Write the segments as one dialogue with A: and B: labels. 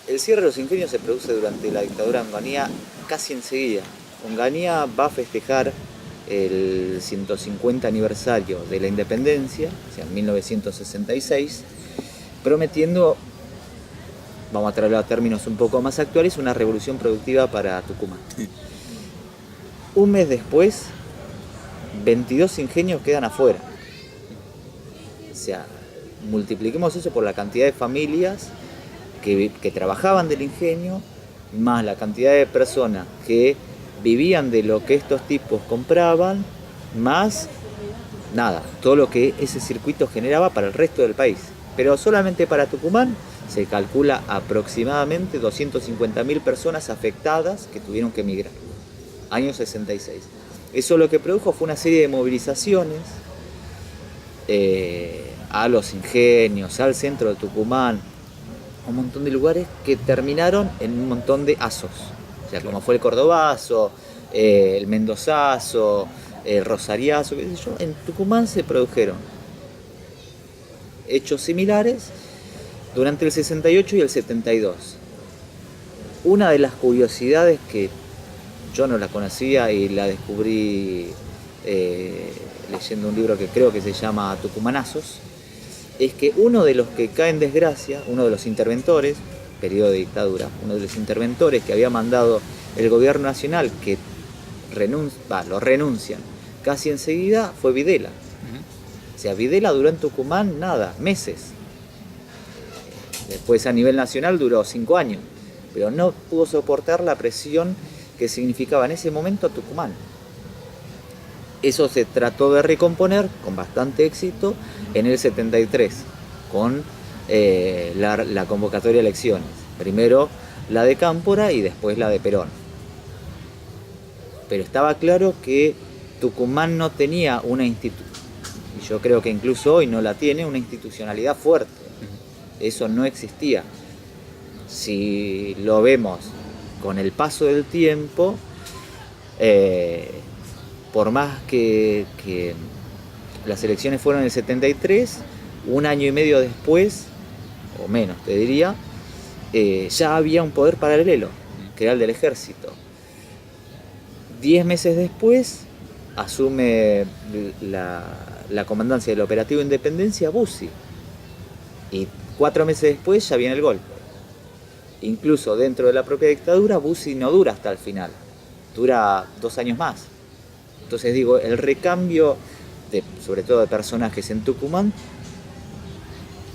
A: El cierre de los ingenios se produce durante la dictadura de Onganía casi enseguida. Onganía va a festejar el 150 aniversario de la independencia, o sea, en 1966, prometiendo, vamos a traerlo a términos un poco más actuales, una revolución productiva para Tucumán. Un mes después, 22 ingenios quedan afuera. O sea, multipliquemos eso por la cantidad de familias que trabajaban del ingenio, más la cantidad de personas que vivían de lo que estos tipos compraban, más nada, todo lo que ese circuito generaba para el resto del país. Pero solamente para Tucumán se calcula aproximadamente 250.000 personas afectadas que tuvieron que emigrar. Año 66. Eso lo que produjo fue una serie de movilizaciones a los ingenios, al centro de Tucumán, un montón de lugares que terminaron en un montón de asos. O sea, como fue el cordobazo, el mendozazo, el rosariazo, qué sé yo. En Tucumán se produjeron hechos similares durante el 68 y el 72. Una de las curiosidades que yo no la conocía y la descubrí leyendo un libro que creo que se llama Tucumanazos, es que uno de los que cae en desgracia, uno de los interventores, periodo de dictadura, uno de los interventores que había mandado el gobierno nacional, que lo renuncian casi enseguida, fue Videla. O sea, Videla duró en Tucumán nada, meses. Después a nivel nacional duró 5 años, pero no pudo soportar la presión que significaba en ese momento Tucumán. Eso se trató de recomponer con bastante éxito en el 73, con la convocatoria de elecciones. Primero la de Cámpora y después la de Perón. Pero estaba claro que Tucumán no tenía una institución, y yo creo que incluso hoy no la tiene, una institucionalidad fuerte. Eso no existía. Si lo vemos con el paso del tiempo, por más que las elecciones fueron en el 73, un año y medio después, o menos te diría, ya había un poder paralelo, que era el del ejército. 10 meses después asume la comandancia del operativo Independencia Bussi, y 4 meses después ya viene el golpe. Incluso dentro de la propia dictadura, Bussi no dura hasta el final, dura 2 años más. Entonces digo, el recambio, sobre todo de personajes en Tucumán,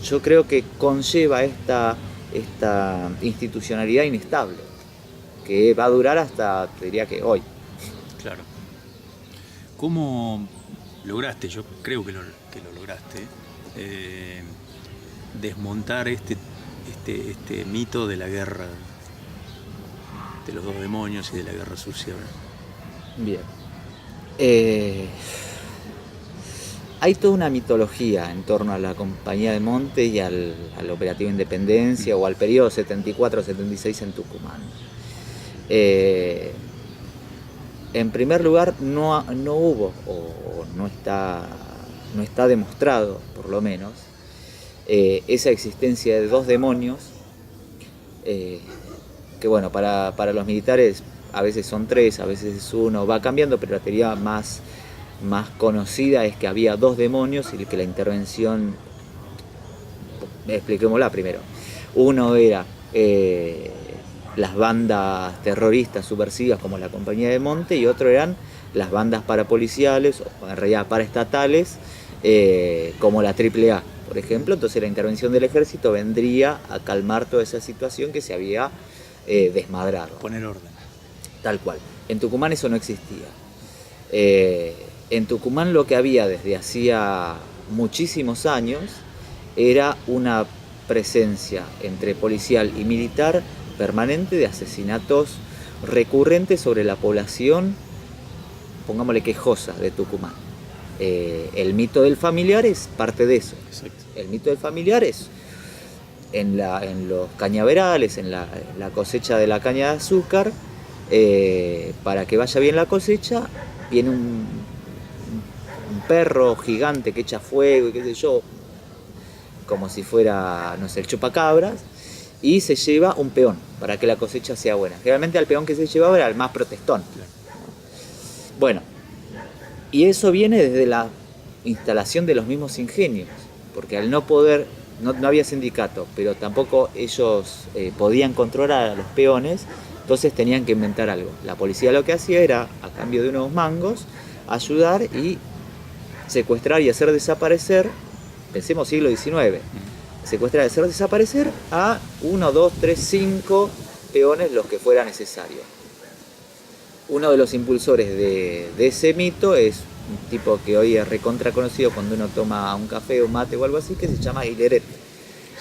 A: yo creo que conlleva esta institucionalidad inestable, que va a durar hasta, te diría que hoy.
B: Claro. ¿Cómo lograste, yo creo que lo lograste, desmontar este mito de la guerra, de los dos demonios y de la guerra sucia?
A: Bien. Hay toda una mitología en torno a la Compañía de Monte y al Operativo Independencia o al periodo 74-76 en Tucumán. En primer lugar, no hubo, o no está demostrado, por lo menos, esa existencia de dos demonios, que bueno, para los militares a veces son 3, a veces es 1, va cambiando, pero la teoría más conocida es que había 2 demonios y que la intervención, expliquémosla primero. Uno era las bandas terroristas subversivas como la Compañía de Monte, y otro eran las bandas parapoliciales, o en realidad paraestatales, como la AAA, por ejemplo. Entonces la intervención del ejército vendría a calmar toda esa situación que se había desmadrado.
B: Poner orden.
A: Tal cual. En Tucumán eso no existía. En Tucumán lo que había desde hacía muchísimos años era una presencia entre policial y militar permanente de asesinatos recurrentes sobre la población, pongámosle quejosa, de Tucumán. El mito del familiar es parte de eso.
B: Exacto.
A: El mito del familiar es en los cañaverales, en la cosecha de la caña de azúcar, para que vaya bien la cosecha, viene un perro gigante que echa fuego y qué sé yo, como si fuera, no sé, el chupacabras, y se lleva un peón para que la cosecha sea buena. Generalmente al peón que se llevaba era el más protestón. Bueno, y eso viene desde la instalación de los mismos ingenios, porque al no poder, no había sindicato, pero tampoco ellos podían controlar a los peones, entonces tenían que inventar algo. La policía lo que hacía era, a cambio de unos mangos, ayudar y secuestrar y hacer desaparecer, pensemos siglo XIX, secuestrar y hacer desaparecer a 1, 2, 3, 5 peones, los que fuera necesario. Uno de los impulsores de ese mito es un tipo que hoy es recontra conocido cuando uno toma un café, un mate o algo así, que se llama Hilleret.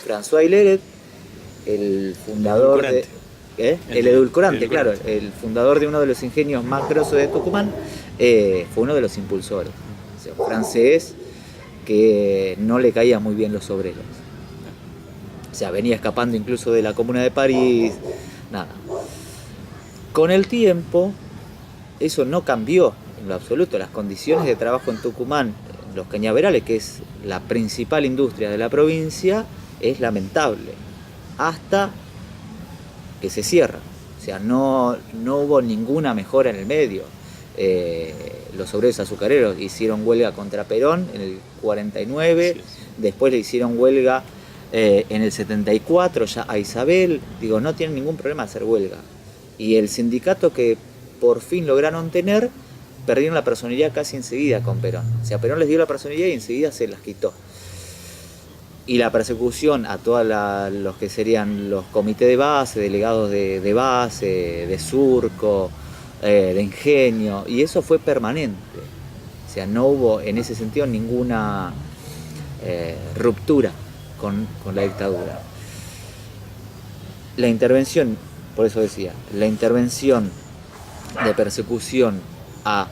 A: François Hilleret, el fundador de... El edulcorante, claro, el fundador de uno de los ingenios más grosos de Tucumán, fue uno de los impulsores. O sea, un francés que no le caían muy bien los obreros. O sea, venía escapando incluso de la Comuna de París, nada. Con el tiempo, eso no cambió en lo absoluto. Las condiciones de trabajo en Tucumán, en los cañaverales, que es la principal industria de la provincia, es lamentable. Hasta que se cierra. O sea, no hubo ninguna mejora en el medio. Los obreros azucareros hicieron huelga contra Perón en el 49, sí. Después le hicieron huelga en el 74 ya a Isabel. Digo, no tienen ningún problema hacer huelga. Y el sindicato que por fin lograron tener, perdieron la personería casi enseguida con Perón. O sea, Perón les dio la personería y enseguida se las quitó. Y la persecución a todos los que serían los comités de base, delegados de base, de surco, de ingenio, y eso fue permanente. O sea, no hubo en ese sentido ninguna ruptura con la dictadura. La intervención, por eso decía, la intervención de persecución al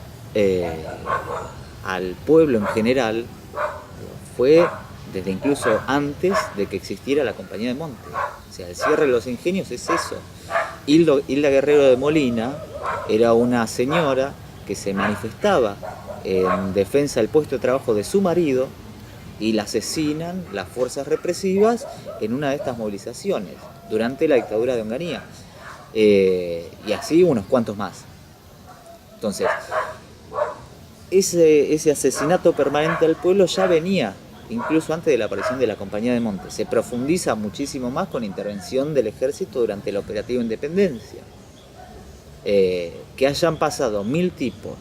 A: pueblo en general fue desde incluso antes de que existiera la Compañía de Monte. O sea, el cierre de los ingenios es eso. Hilda Guerrero de Molina era una señora que se manifestaba en defensa del puesto de trabajo de su marido y la asesinan las fuerzas represivas en una de estas movilizaciones durante la dictadura de Onganía. Y así unos cuantos más. Entonces, ese asesinato permanente al pueblo ya venía incluso antes de la aparición de la Compañía de Monte. Se profundiza muchísimo más con la intervención del ejército durante el operativo Independencia. Que hayan pasado 1000 tipos,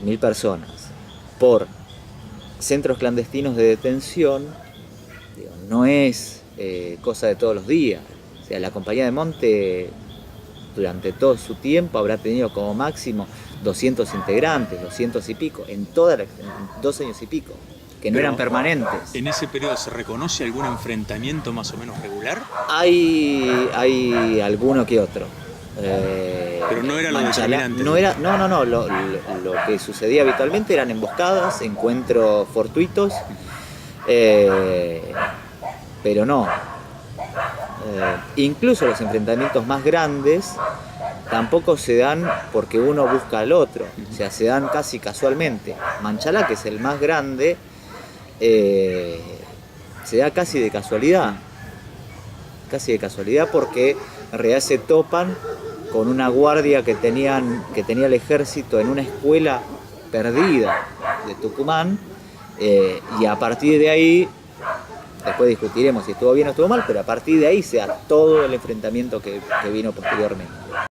A: 1000 personas, por centros clandestinos de detención, digo, no es cosa de todos los días. O sea, la Compañía de Monte durante todo su tiempo habrá tenido como máximo 200 integrantes, 200 y pico, en 2 años y pico, que no eran permanentes.
B: ¿En ese periodo se reconoce algún enfrentamiento más o menos regular?
A: Hay alguno que otro.
B: Pero no era lo determinante.
A: No. Lo que sucedía habitualmente eran emboscadas, encuentros fortuitos, pero no. Incluso los enfrentamientos más grandes tampoco se dan porque uno busca al otro, o sea, se dan casi casualmente. Manchalá, que es el más grande, se da casi de casualidad porque en realidad se topan con una guardia que tenía el ejército en una escuela perdida de Tucumán, y a partir de ahí, después discutiremos si estuvo bien o estuvo mal, pero a partir de ahí se da todo el enfrentamiento que vino posteriormente.